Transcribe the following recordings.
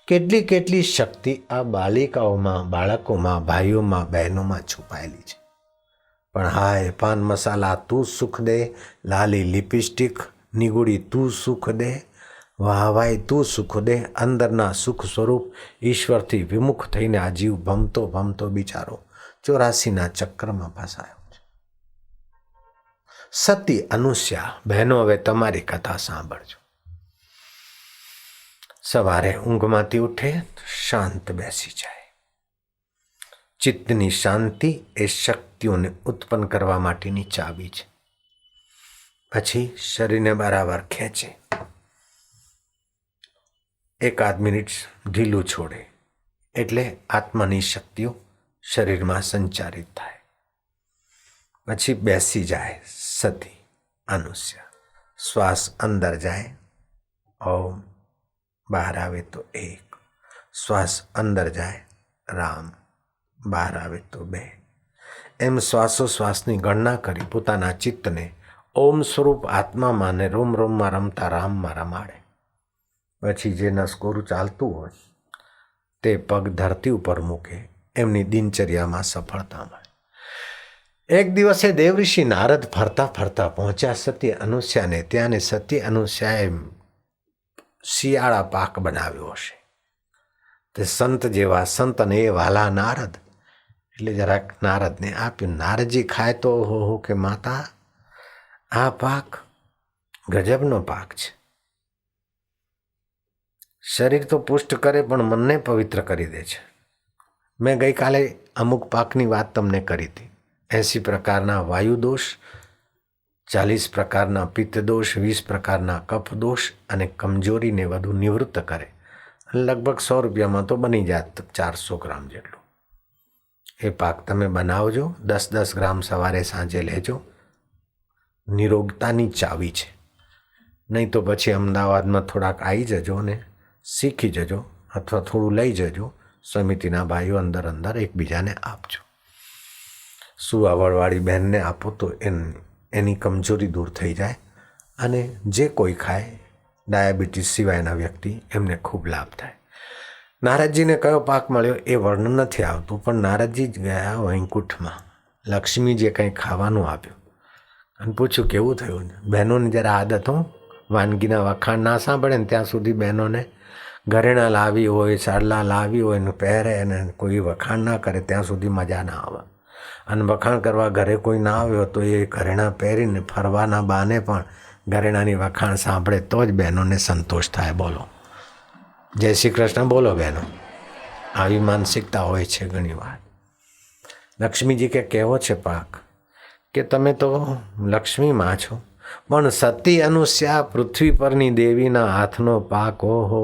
કેટલી કેટલી શક્તિ આ બાલિકાઓમાં, બાળકોમાં, ભાઈઓમાં, બહેનોમાં છુપાયેલી છે. પણ હાય પાન મસાલા તું સુખ દે, લાલી લિપસ્ટિક નિગુડી તું સુખ દે, વાહવાઈ તું સુખ દે. અંદરના સુખ સ્વરૂપ ઈશ્વરથી વિમુખ થઈને આ જીવ ભમતો ભમતો બિચારો 84ના ચક્રમાં ફસાયો છે. સતી અનુસ્યા, બહેનો હવે તમારી કથા સાંભળજો. સવારે ઊંઘમાંથી ઉઠે શાંત બેસી જાય. ચિત્તની શાંતિ એ શક્તિઓને ઉત્પન્ન કરવા માટેની ચાવી છે. પછી શરીરને બરાબર ખેંચે, 1 મિનિટ ઢીલું છોડે એટલે આત્માની શક્તિઓ શરીરમાં સંચારિત થાય. પછી બેસી જાય સતી અનુસ્યા. શ્વાસ અંદર જાય ઓમ, બહાર આવે તો 1. શ્વાસ અંદર જાય રામ, બહાર આવે તો 2. એમ શ્વાસોશ્વાસની ગણના કરી પોતાના ચિત્તને ઓમ સ્વરૂપ આત્મામાં ને રોમ રોમમાં રમતા રામમાં રમાડે. પછી જે નસકોરું ચાલતું હોય તે પગ ધરતી ઉપર મૂકે. એમની દિનચર્યામાં સફળતા મળે. એક દિવસે દેવઋષિ નારદ ફરતા ફરતા પહોંચ્યા સતી અનુસ્યાને ત્યાં ને સતી અનુસ્યાએ શિયાળા પાક બનાવ્યો હશે. તે સંત જેવા સંતને એ વાલા નારદ એટલે જરાક નારદને આપ્યું. નારદજી ખાય તો હો કે માતા આ પાક ગજબનો પાક છે. શરીર તો પુષ્ટ કરે પણ મનને પવિત્ર કરી દે છે. મેં ગઈકાલે અમુક પાકની વાત તમને કરી હતી. 80 પ્રકારના વાયુ દોષ, 40 પ્રકારના પિત્ત દોષ, 20 પ્રકારના કફ દોષ અને કમજોરીને વધુ નિવૃત્ત કરે. લગભગ 100 રૂપિયામાં તો બની જાય 400 ગ્રામ જેટલું. એ પાક તમે બનાવજો. 10-10 ગ્રામ સવારે સાંજે લેજો. નિરોગતાની ચાવી છે. નહીં તો પછી અમદાવાદમાં થોડાક આવી જજો ને શીખી જજો, અથવા થોડું લઈ જજો. સમિતિના ભાઈઓ અંદર અંદર એકબીજાને આપજો. સુવાવડવાળી બહેનને આપો તો એની કમજોરી દૂર થઈ જાય. અને જે કોઈ ખાય ડાયાબિટીસ સિવાયના વ્યક્તિ એમને ખૂબ લાભ થાય. નારદજીને કયો પાક મળ્યો એ વર્ણન નથી આવતું, પણ નારદજી જ ગયા વૈકુંઠમાં. લક્ષ્મીજીએ કંઈ ખાવાનું આપ્યું અને પૂછ્યું કેવું થયું. બહેનોની જરા આદત હો, વાનગીના વખાણ ના સાંભળે ને ત્યાં સુધી બહેનોને ઘરેણાં લાવી હોય, સાડલા લાવી હોય ને પહેરે અને કોઈ વખાણ ના કરે ત્યાં સુધી મજા ના આવે. અને વખાણ કરવા ઘરે કોઈ ના આવ્યો તો એ ઘરેણાં પહેરીને ફરવાના બહાને પણ ઘરેણાની વખાણ સાંભળે તો જ બહેનોને સંતોષ થાય. બોલો જય શ્રી કૃષ્ણ બોલો બહેનો. આવી માનસિકતા હોય છે ઘણીવાર. લક્ષ્મીજી કે કેવો છે પાક કે તમે તો લક્ષ્મીમાં છો, પણ સતી અનુસ્યા પૃથ્વી પરની દેવીના હાથનો પાક. ઓહો,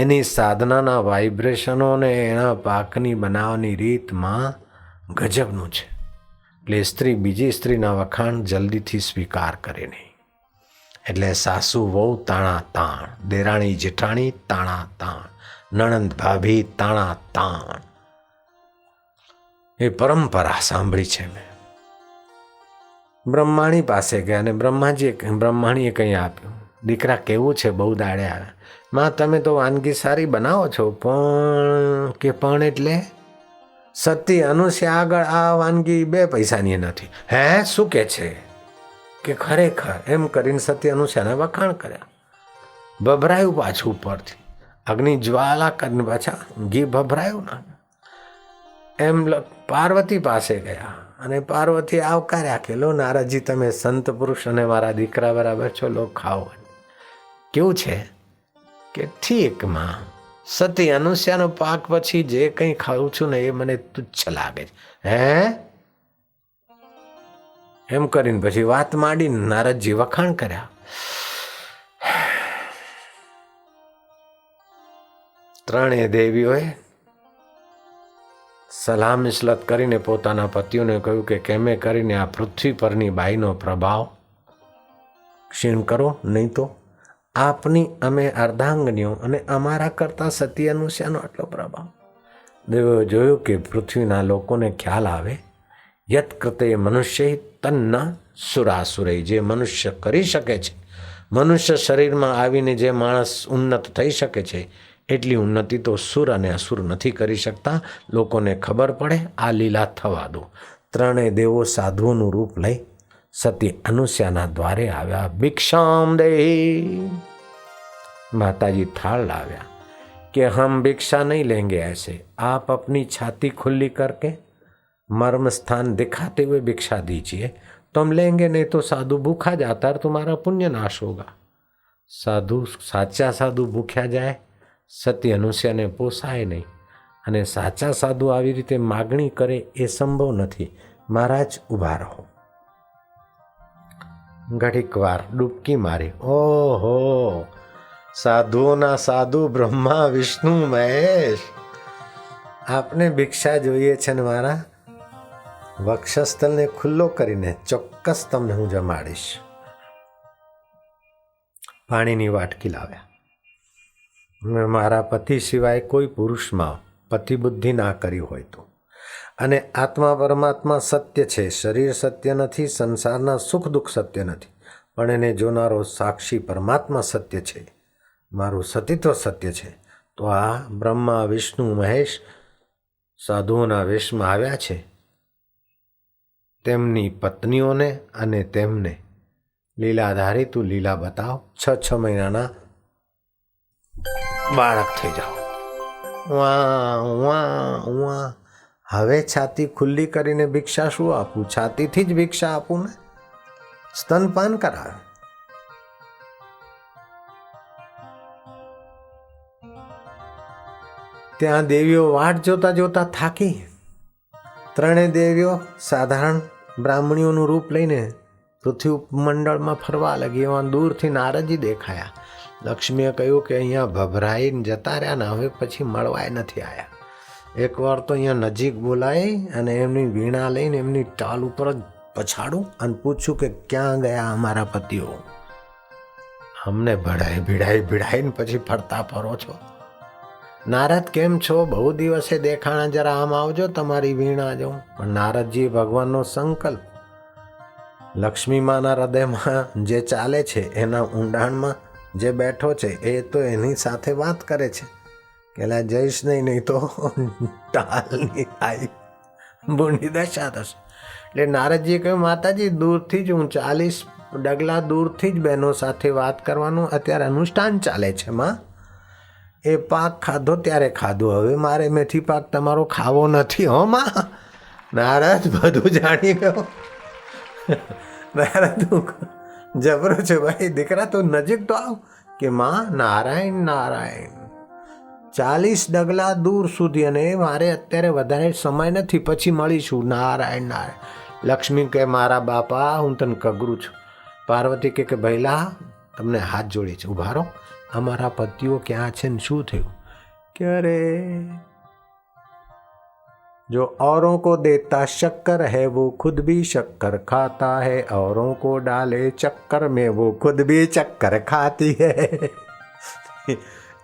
એની સાધનાના વાઇબ્રેશનો ને એના પાકની બનાવવાની રીતમાં ગજબનું છે. એટલે સ્ત્રી બીજી સ્ત્રીના વખાણ જલ્દીથી સ્વીકાર કરે નહીં. એટલે સાસુ વહુ તાણા તાણ, દેરાણી જેઠાણી તાણા તાણ, નણંદ ભાભી તાણા તાણ. એ પરંપરા સાંભળી છે મેં. બ્રહ્માણી પાસે ગયા અને બ્રહ્માણીએ કંઈ આપ્યું. દીકરા કેવું છે, બહુ દાડે આવ્યા. માં તમે તો વાનગી સારી બનાવો છો, પણ એટલે સતી અનુસ્યા આગળ આ વાનગી 2 પૈસાની નથી. હે શું કે છે કે ખરેખર એમ કરીને સતી અનુસ્યાને વખાણ કર્યા. ભભરાયું પાછું ઉપરથી અગ્નિ જ્વાલા કરીને પાછા ઘી ભભરાયું ના. એમ પાર્વતી પાસે ગયા અને પાર્વતી આવકાર્યા કે લો નારદજી તમે સંત પુરુષ અને મારા દીકરા બરાબર છો, લો ખાઓ. કેવું છે કે ઠીક માં, સતી અનુસ્યાનો પાક પછી જે કંઈ ખાઉં છું ને એ મને તુચ્છ લાગે છે. હે એમ કરીને પછી વાત માંડીને નારદજી વખાણ કર્યા. 3 દેવીઓએ સલાહ મિસલત કરીને પોતાના પતિઓને કહ્યું કે કેમે કરીને આ પૃથ્વી પરની બાઈનો પ્રભાવ ક્ષીણ કરો, નહીં તો આપની અમે અર્ધાંગનીઓ અને અમારા કરતા સતી અનુસ્યાનો આટલો પ્રભાવ. દેવોએ જોયું કે પૃથ્વીના લોકોને ખ્યાલ આવે યત કૃતે મનુષ્ય તન્ના સુરાસુરે. જે મનુષ્ય કરી શકે છે, મનુષ્ય શરીરમાં આવીને જે માણસ ઉન્નત થઈ શકે છે એટલી ઉન્નતિ તો સુર અને અસુર નથી કરી શકતા. લોકોને ખબર પડે આ લીલા થવા દો. ત્રણેય દેવો સાધુઓનું રૂપ લઈ સતી અનુસયાના દ્વારે આવ્યા. ભિક્ષામ દેહી. માતાજી થાળ લાવ્યા कि हम भिक्षा नहीं लेंगे ऐसे, आप अपनी छाती खुली करके मर्म स्थान दिखाते हुए भिक्षा दीजिए तो हम लेंगे, नहीं तो साधु भूखा जाता है, तुम्हारा पुण्य नाश होगा. साधु साचा साधु भूख्या जाए सती अनुसयाने पोसाय नहीं, અને સાચા સાધુ આવી રીતે માગણી કરે એ સંભવ નથી. મહારાજ ઊભા રહો. ઘડીક વાર ડૂબકી મારી. ઓહો, સાધુઓના સાધુ બ્રહ્મા વિષ્ણુ મહેશ, આપને ભિક્ષા જોઈએ છે ને મારા વક્ષસ્થલને ખુલ્લો કરીને ચોક્કસ તમને હું જમાડીશ. પાણીની વાટકી લાવ્યા. મારા પતિ સિવાય કોઈ પુરુષમાં પતિ બુદ્ધિ ના કરી હોય તો, અને આત્મા પરમાત્મા સત્ય છે, શરીર સત્ય નથી, સંસારના સુખ દુઃખ સત્ય નથી, પણ એને જોનારો સાક્ષી પરમાત્મા સત્ય છે, મારું સતીત્વ સત્ય છે. તો આ બ્રહ્મા વિષ્ણુ મહેશ સાધુઓના વેશમાં આવ્યા છે. તેમની પત્નીઓને અને તેમને લીલાધારી તું લીલા બતાવ, 6 મહિનાના બાળક થઈ જાઓ. વાહ વાહ વાહ. હવે છાતી ખુલ્લી કરીને ભિક્ષા શું આપું? છાતીથી જ ભિક્ષા આપું ને. સ્તનપાન કરાવે. ત્યાં દેવીઓ વાટ જોતા જોતા થાકી. ત્રણેય દેવીઓ સાધારણ બ્રાહ્મણીઓનું રૂપ લઈને પૃથ્વી મંડળમાં ફરવા લાગી. એવા દૂરથી નારદજી દેખાયા. લક્ષ્મીએ કહ્યું કે અહીંયા ભભરાઈને જતા રહ્યા ને હવે પછી મળવાય નથી આવ્યા. એકવાર તો અહીંયા નજીક બોલાવી અને એમની વીણા લઈને એમની ટાલ ઉપર જ પછાડું અને પૂછ્યું કે ક્યાં ગયા અમારા પતિઓ? અમને ભીડાઈને પછી ફરતા ફરો છો. નારદ કેમ છો? બહુ દિવસે દેખાણા, જરા આમ આવજો, તમારી વીણા જાઉં. પણ નારદજી ભગવાનનો સંકલ્પ, લક્ષ્મી માના હૃદયમાં જે ચાલે છે એના ઊંડાણમાં જે બેઠો છે એ તો એની સાથે વાત કરે છે કે લા જઈશ નહીં તો ટાલની આવી બુંડી દશા થશે. એટલે નારદજીએ કહ્યું માતાજી દૂરથી જ હું 40 ડગલા દૂરથી જ બહેનો સાથે વાત કરવાનું અત્યારે અનુષ્ઠાન ચાલે છે માં. એ પાક ખાધો ત્યારે ખાધો, હવે મારે મેથી પાક તમારો ખાવો નથી હો માં. નારદ બધું જાણી ગયો. નારદ જબરો છે ભાઈ, દીકરા તો નજીક તો આવ. કે માં નારાયણ નારાયણ 40 ડગલા દૂર સુધી, અને મારે અત્યારે વધારે સમય નથી, પછી મળીશું. નારાયણ નારાયણ. લક્ષ્મી કહે મારા બાપા હું તને કગરું છું. પાર્વતી કે ભૈલા તમને હાથ જોડી છે, ઉભા રહો. અમારા પતિઓ ક્યાં છે ને શું થયું? કે અરે जो औरों को देता शक्कर है वो खुद भी शक्कर खाता है, औरों को डाले चक्कर में वो खुद भी चक्कर खाती है.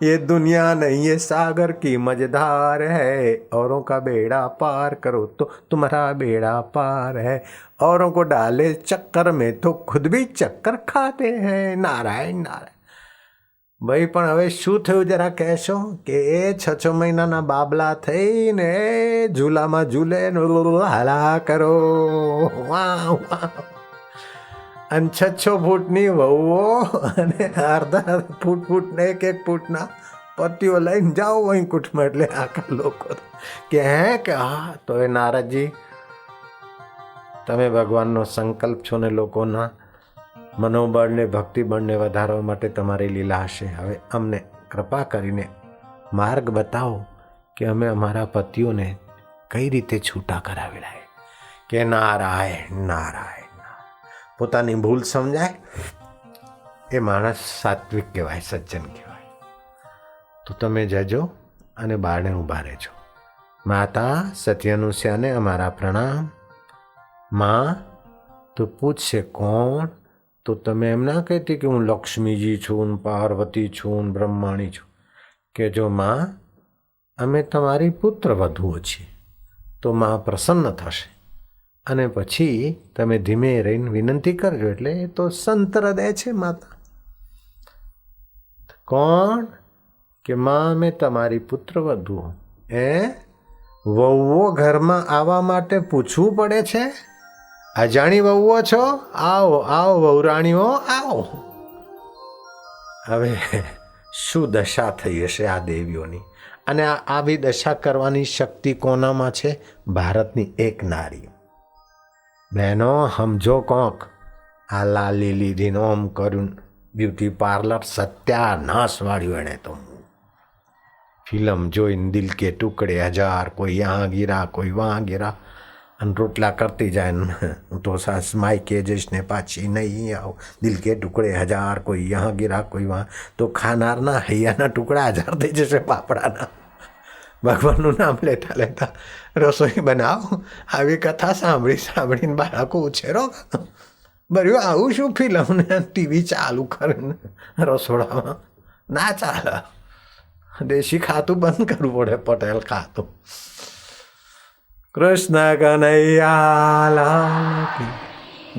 ये दुनिया नहीं ये सागर की मझधार है, औरों का बेड़ा पार करो तो तुम्हारा बेड़ा पार है, औरों को डाले चक्कर में तो खुद भी चक्कर खाते हैं. નારાયણ નારાયણ. ભાઈ પણ હવે શું થયું જરા કહેશો? કે એ 6 મહિનાના બાબલા થઈને ઝૂલામાં ઝૂલે હાલા કરો. વાહ વાહ. અને 6 ફૂટની વહુઓ અને અડધા ફૂટને 1 ફૂટના પતિઓ લઈને જાઓ વૈકુંઠમાં. એટલે આખા લોકો કે હે કે હા. તો એ નારદજી તમે ભગવાનનો સંકલ્પ છો ને લોકોના મનોબળને ભક્તિબળને વધારવા માટે તમારી લીલા હશે. હવે અમને કૃપા કરીને માર્ગ બતાવો કે અમે અમારા પતિઓને કઈ રીતે છૂટા કરાવી લાય. કે નારાયણ નારાયણ. પોતાની ભૂલ સમજાય એ માણસ સાત્વિક કહેવાય, સજ્જન કહેવાય. તો તમે જજો અને બારણે ઊભા રહેજો. માતા સતી અનુસયાને અમારા પ્રણામ. માં તો પૂછશે કોણ? તો તમે એમ ના કહેતી કે હું લક્ષ્મીજી છું, પાર્વતી છું, બ્રહ્માણી છું. કે જો માં અમે તમારી પુત્ર વધુઓ છીએ, તો માં પ્રસન્ન થશે. અને પછી તમે ધીમે રહીને વિનંતી કરજો. એટલે એ તો સંત હૃદય છે માતા. કોણ? કે માં અમે તમારી પુત્રવધુ વહુઓ ઘરમાં આવવા માટે પૂછવું પડે છે? અજાણી વહુઓ છો? આવો આવો વહુરાણીઓ આવો. હવે શું દશા થઈ હશે આ દેવીઓની? અને આવી દશા કરવાની શક્તિ કોનામાં છે? ભારતની એક નારી. બહેનો સમજો કોક, આ લાલી લીધીનો આમ કર્યું બ્યુટી પાર્લર સત્યાનાશ વાળ્યું. એણે તો ફિલ્મ જોઈને દિલ કે ટુકડે હજાર, કોઈ યહાં ગીરા કોઈ વહાં ગીરા, અને રોટલા કરતી જાય ને હું તો સાસ માયકે જઈશ ને પાછી નહીં આવું. દિલ કે ટુકડે હજાર, કોઈ યહાં ગીરા કોઈ વહાં. તો ખાનારના હૈયાના ટુકડા હજાર થઈ જશે પાપડાના. ભગવાનનું નામ લેતા લેતા રસોઈ બનાવો. આવી કથા સાંભળીને બાળકો ઉછેરો બર્યું. આવું શું ફિલ્મ ને ટીવી ચાલુ કરીને રસોડામાં? ના ચાલે. દેશી ખાતું બંધ કરવું પડે, પટેલ ખાતું. કૃષ્ણ કનૈયા લાલ કી.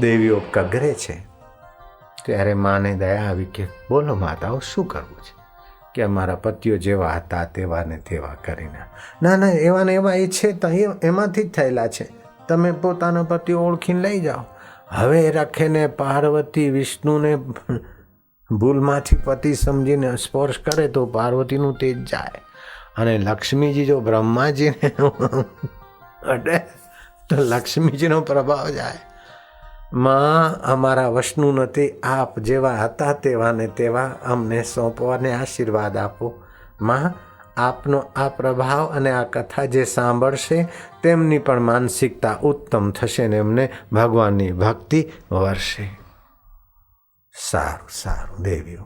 દેવીઓ કગરે છે ત્યારે માને દયા આવી કે બોલો માતાઓ શું કરવું છે? કે અમારા પતિઓ જેવા હતા તેવા ને તેવા કરીને. ના ના, એવા ને એવા એ છે તો એમાંથી જ થયેલા છે. તમે પોતાના પતિઓ ઓળખીને લઈ જાઓ. હવે રખેને પાર્વતી વિષ્ણુને ભૂલમાંથી પતિ સમજીને સ્પર્શ કરે તો પાર્વતીનું તેજ જાય, અને લક્ષ્મીજી જો બ્રહ્માજીને અડે તો લક્ષ્મીજીનો પ્રભાવ જાય. માં અમારા વશનું નથી, આપ જેવા હતા તેવા ને તેવા અમને સોંપવાને આશીર્વાદ આપો. માં આપનો આ પ્રભાવ અને આ કથા જે સાંભળશે તેમની પણ માનસિકતા ઉત્તમ થશે ને એમને ભગવાનની ભક્તિ વરસે. સારું સારું દેવીઓ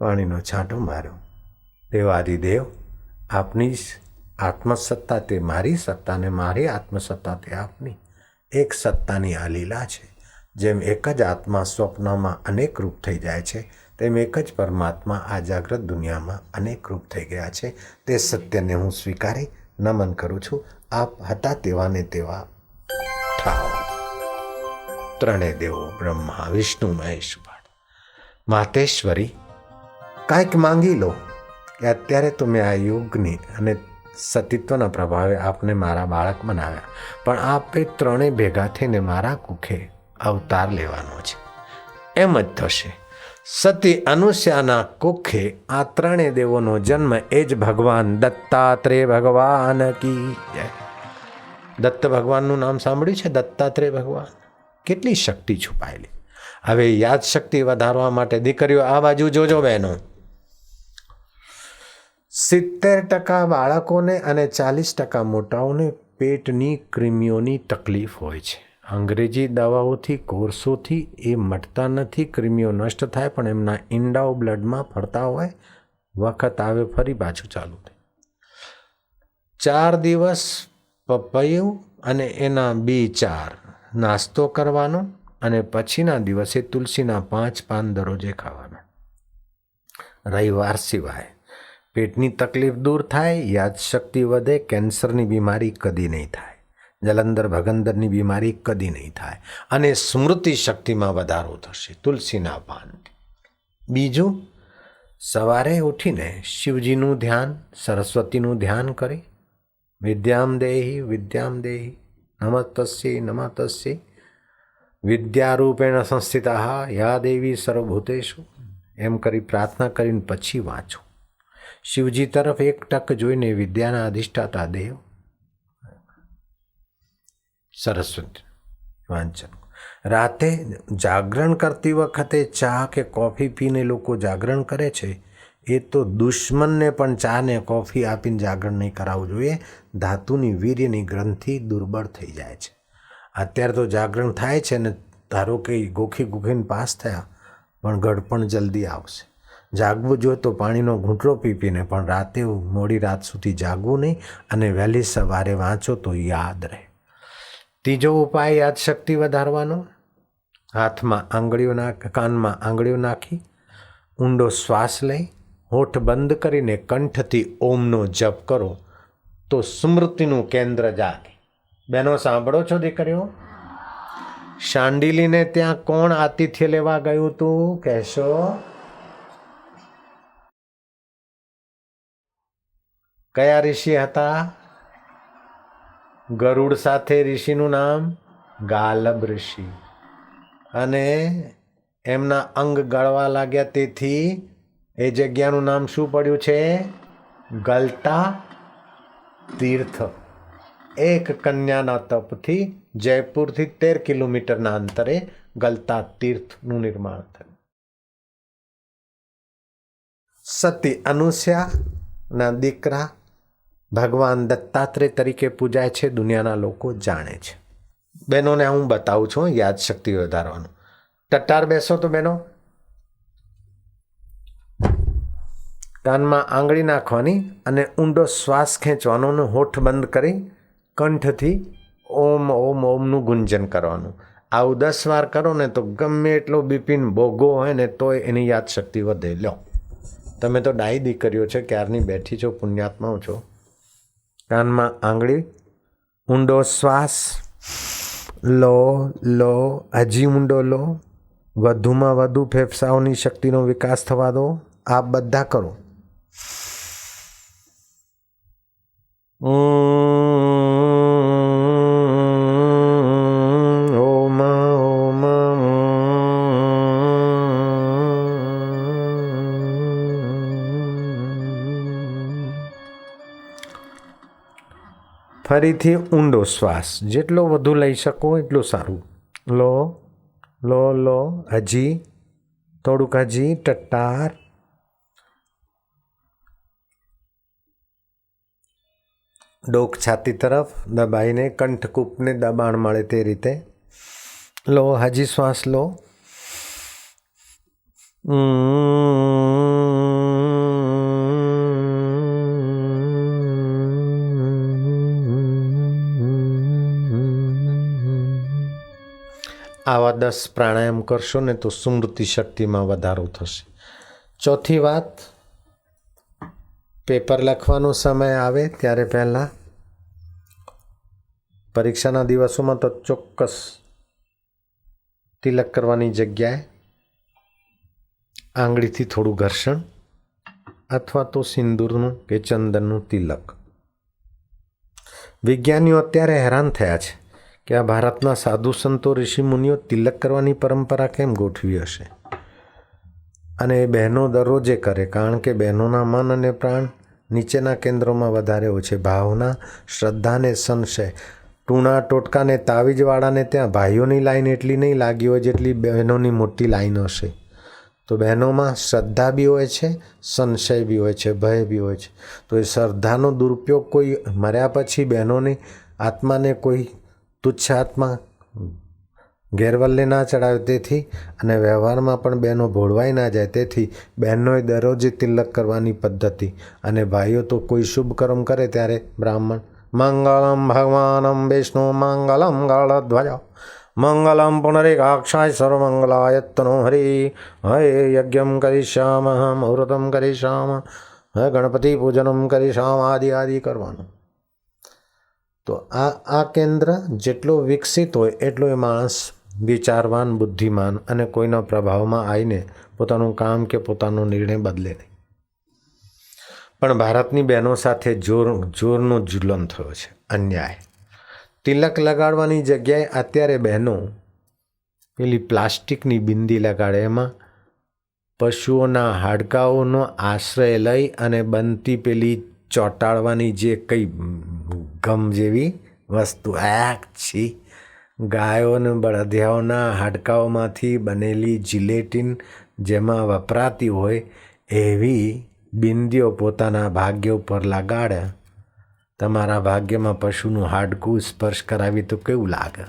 પાણીનો છાંટો માર્યો. દેવાદિદેવ આપની આત્મસત્તા તે મારી સત્તા ને મારી આત્મસત્તા તે આપની એક સત્તાની આ લીલા છે. જેમ એક જ આત્મા સ્વપ્નમાં અનેક રૂપ થઈ જાય છે, તેમ એક જ પરમાત્મા આ જાગ્રત દુનિયામાં અનેક રૂપ થઈ ગયા છે. તે સત્યને હું સ્વીકારી નમન કરું છું. આપ હતા તેવા ને તેવા થાઓ. ત્રણેય દેવો બ્રહ્મા વિષ્ણુ મહેશ માતેશ્વરી કાંઈક માંગી લો કે અત્યારે તો મેં આ યુગની અને સતીત્વના પ્રભાવે આપને મારા બાળક બનાવ્યા, પણ આપે ત્રણેય ભેગા થઈને મારા કુખે અવતાર લેવાનો છે. એમ જ થશે. સતી અનુષ્યાના કુખે આ ત્રણેય દેવોનો જન્મ એ જ ભગવાન દત્તાત્રેય ભગવાન કી જય. દત્ત ભગવાનનું નામ સાંભળ્યું છે? દત્તાત્રેય ભગવાન. કેટલી શક્તિ છુપાયેલી. હવે યાદ શક્તિ વધારવા માટે દીકરીઓ આ બાજુ જોજો બહેનો. 70% બાળકોને અને 40% મોટાઓને પેટની કૃમિઓની તકલીફ હોય છે. અંગ્રેજી દવાઓથી કોર્સોથી એ મટતા નથી. કૃમિઓ નષ્ટ થાય પણ એમના ઈંડાઓ બ્લડમાં ફરતા હોય, વખત આવે ફરી પાછું ચાલુ થાય. 4 દિવસ પપૈયું અને એના બી 4 નાસ્તો કરવાનો, અને પછીના દિવસે તુલસીના 5 પાન દરરોજે ખાવાના. રવિવાર સિવાય. પેટની તકલીફ દૂર થાય, યાદશક્તિ વધે, કેન્સરની બીમારી કદી નહીં થાય, જલંધર ભગંદરની બીમારી કદી નહીં થાય, અને સ્મૃતિ શક્તિમાં વધારો થશે તુલસીના પાનથી. બીજું, સવારે ઉઠીને શિવજીનું ધ્યાન, સરસ્વતીનું ધ્યાન કરી વિદ્યામ દેહી નમસ્તસ્ય નમસ્તસ્ય વિદ્યારૂપેણ સંસ્થિતા યા દેવી સર્વભૂતેષુ એમ કરી પ્રાર્થના કરીને પછી વાંચો. શિવજી તરફ એક ટક જોઈને વિદ્યાના અધિષ્ઠાતા દેવ સરસ્વતી વાંચન. રાતે જાગરણ કરતી વખતે ચા કે કોફી પીને લોકો જાગરણ કરે છે, એ તો દુશ્મનને પણ ચા ને કોફી આપીને જાગરણ નહીં કરાવવું જોઈએ. ધાતુની વીર્યની ગ્રંથિ દુર્બળ થઈ જાય છે. અત્યારે તો જાગરણ થાય છે ને, ધારો કે ગોખીને પાસ થયા પણ ગળપણ જલ્દી આવશે. જાગવું જોઈએ તો પાણીનો ઘૂંટડો પીને, પણ રાતે મોડી રાત સુધી જાગવું નહીં, અને વહેલી સવારે વાંચો તો યાદ રહે. ત્રીજો ઉપાય યાદશક્તિ વધારવાનો, હાથમાં આંગળીઓ કાનમાં આંગળીઓ નાખી ઊંડો શ્વાસ લઈ હોઠ બંધ કરીને કંઠથી ઓમનો જપ કરો તો સ્મૃતિનું કેન્દ્ર જાગે. બહેનો સાંભળો છો દીકરીઓ? શાંડિલીને ત્યાં કોણ આતિથ્ય લેવા ગયું હતું કહેશો? કયા ઋષિ હતા? ગરુડ સાથે ઋષિનું નામ ગાલબ ઋષિ. અને એમના અંગ ગળવા લાગ્યા, તેથી એ જગ્યાનું નામ શું પડ્યું છે? ગલતા તીર્થ. એક કન્યાના તપથી જયપુરથી 13 કિલોમીટરના અંતરે ગલતા તીર્થનું નિર્માણ થયું. સતી અનુસયાના દીકરા ભગવાન દત્તાત્રેય તરીકે પૂજાય છે, દુનિયાના લોકો જાણે છે. બહેનોને હું બતાવું છું યાદશક્તિ વધારવાનું. ટટ્ટાર બેસો તો બહેનો. કાનમાં આંગળી નાખવાની અને ઊંડો શ્વાસ ખેંચવાનો અને હોઠ બંધ કરી કંઠથી ઓમ ઓમ ઓમનું ગુંજન કરવાનું. આવું 10 વાર કરો ને તો ગમે એટલો બીપીન ભોગો હોય ને તોય એની યાદશક્તિ વધે. લો, તમે તો ડાઈ દીકરીઓ છે, ક્યારની બેઠી છો, પુણ્યાત્માઓ છો. કાનમાં આંગળી, ઊંડો શ્વાસ લો લો, હજી ઊંડો લો, વધુમાં વધુ ફેફસાઓની શક્તિનો વિકાસ થવા દો. આ બધા કરો. ઓમ ઓમ. ફરીથી ઊંડો શ્વાસ, જેટલો વધુ લઈ શકો એટલું સારું. લો લો લો, હજી થોડુંક, હજી. ટટ્ટાર. ડોક છાતી તરફ દબાઈને કંઠકૂપને દબાણ મળે તે રીતે લો. હજી શ્વાસ લો. આવા 10 પ્રાણાયામ કરશો ને તો સ્મૃતિ શક્તિમાં વધારો થશે. ચોથી વાત, પેપર લખવાનો સમય આવે ત્યારે પહેલાં પરીક્ષાના દિવસોમાં તો ચોક્કસ તિલક કરવાની જગ્યાએ આંગળીથી થોડું ઘર્ષણ અથવા તો સિંદૂરનું કે ચંદનનું તિલક. વિજ્ઞાનીઓ અત્યારે હેરાન થયા છે કે આ ભારતના સાધુ સંતો ઋષિ મુનિઓ તિલક કરવાની પરંપરા કેમ ગોઠવી હશે. અને એ બહેનો દરરોજે કરે, કારણ કે બહેનોના મન અને પ્રાણ નીચેના કેન્દ્રોમાં વધારે હોય છે. ભાવના, શ્રદ્ધાને સંશય. ટૂણા ટોટકાને તાવીજવાળાને ત્યાં ભાઈઓની લાઈન એટલી નહીં લાગી હોય જેટલી બહેનોની મોટી લાઈન હશે. તો બહેનોમાં શ્રદ્ધા બી હોય છે, સંશય બી હોય છે, ભય બી હોય છે. તો એ શ્રદ્ધાનો દુરુપયોગ કોઈ મર્યા પછી બહેનોની આત્માને કોઈ તુચ્છ આત્મા ગેરવલ્લે ના ચડાવે, તેથી અને વ્યવહારમાં પણ બહેનો ભોળવાઈ ના જાય, તેથી બહેનોએ દરરોજ તિલક કરવાની પદ્ધતિ. અને ભાઈઓ તો કોઈ શુભ કર્મ કરે ત્યારે બ્રાહ્મણ મંગલમ ભગવાનમ વિષ્ણુ મંગલમ ગળધ્વજ મંગલમ પુનરેકાક્ષાય સર્વમંગલાયત્તનો હરિ હે યજ્ઞમ કરીશ્યામ મુહૂર્તમ કરીશ્યામ હે ગણપતિ પૂજનમ કરીશ્યામ આદિ આદિ કરવાનું. તો આ કેન્દ્ર જેટલો વિકસિત હોય એટલો એ માણસ વિચારવાન, બુદ્ધિમાન અને કોઈના પ્રભાવમાં આવીને પોતાનું કામ કે પોતાનો નિર્ણય બદલે નહીં. પણ ભારતની બહેનો સાથે જોરનો જુલમ થયો છે, અન્યાય. તિલક લગાડવાની જગ્યાએ અત્યારે બહેનો પેલી પ્લાસ્ટિકની બિંદી લગાડે, એમાં પશુઓના હાડકાઓનો આશ્રય લઈ અને બનતી પેલી ચોંટાડવાની જે કંઈ ગમ જેવી વસ્તુ, છી, ગાયો અને બળદિયાઓના હાડકાઓમાંથી બનેલી જિલેટિન જેમાં વપરાતી હોય એવી બિંદીઓ પોતાના ભાગ્ય ઉપર લગાડે. તમારા ભાગ્યમાં પશુનું હાડકું સ્પર્શ કરાવી તો કેવું લાગે?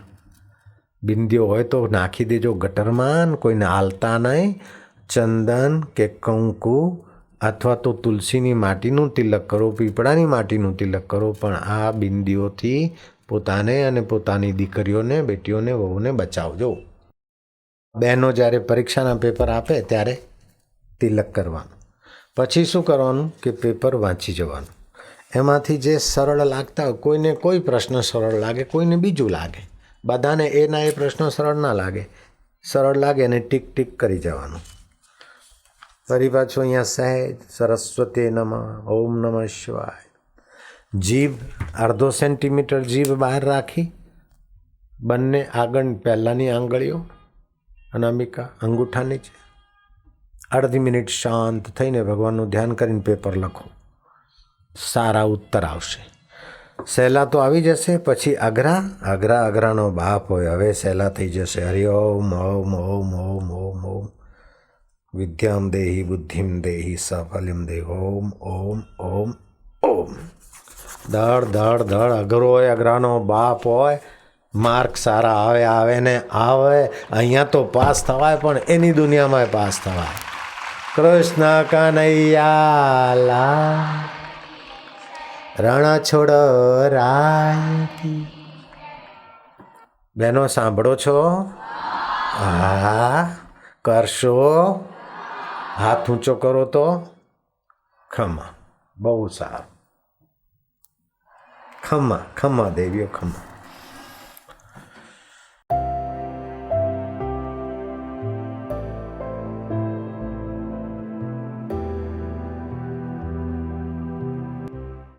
બિંદીઓ હોય તો નાખી દેજો ગટરમાં, કોઈને આલતા નહીં. ચંદન કે કંકુ અથવા તો તુલસીની માટીનું તિલક કરો, પીપળાની માટીનું તિલક કરો, પણ આ બિંદીઓથી પોતાને અને પોતાની દીકરીઓને, બેટીઓને, વહુને બચાવજો. બહેનો જ્યારે પરીક્ષાના પેપર આપે ત્યારે તિલક કરવાનું. પછી શું કરવાનું કે પેપર વાંચી જવાનું. એમાંથી જે સરળ લાગતા હોય, કોઈને કોઈ પ્રશ્ન સરળ લાગે, કોઈને બીજું લાગે, બધાને એના એ પ્રશ્નો સરળ ના લાગે. સરળ લાગે અને ટીક ટીક કરી જવાનું. ફરી પાછું અહીંયા સહેજ સરસ્વતી નમઃ, ઓમ નમઃ શિવાય, જીભ અડધો સેન્ટીમીટર જીભ બહાર રાખી, બંને આગળ પહેલાંની આંગળીઓ અનામિકા અંગૂઠાની છે, અડધી મિનિટ શાંત થઈને ભગવાનનું ધ્યાન કરીને પેપર લખો, સારા ઉત્તર આવશે. સહેલા તો આવી જશે, પછી અઘરાનો બાપ હોય, હવે સહેલા થઈ જશે. હરિ ઓમ ઓમ ઓમ ઓમ ઓમ ઓમ વિદ્યામ દેહી બુદ્ધિમ દેહી સાફલ્યમ દેહ ઓમ ઓમ ઓમ ઓમ. દળ અઘરો હોય, અઘરાનો બાપ હોય, માર્ક સારા આવે ને આવે. અહીંયા તો પાસ થવાય, પણ એની દુનિયામાં પાસ થવાય. કૃષ્ણ કનૈયા લાલ રણ છોડ રાય. બહેનો સાંભળો છો? હા કરશો? હાથ ઊંચો કરો તો ખમા. બહુ સારું. ખમા દેવીઓ ખમા.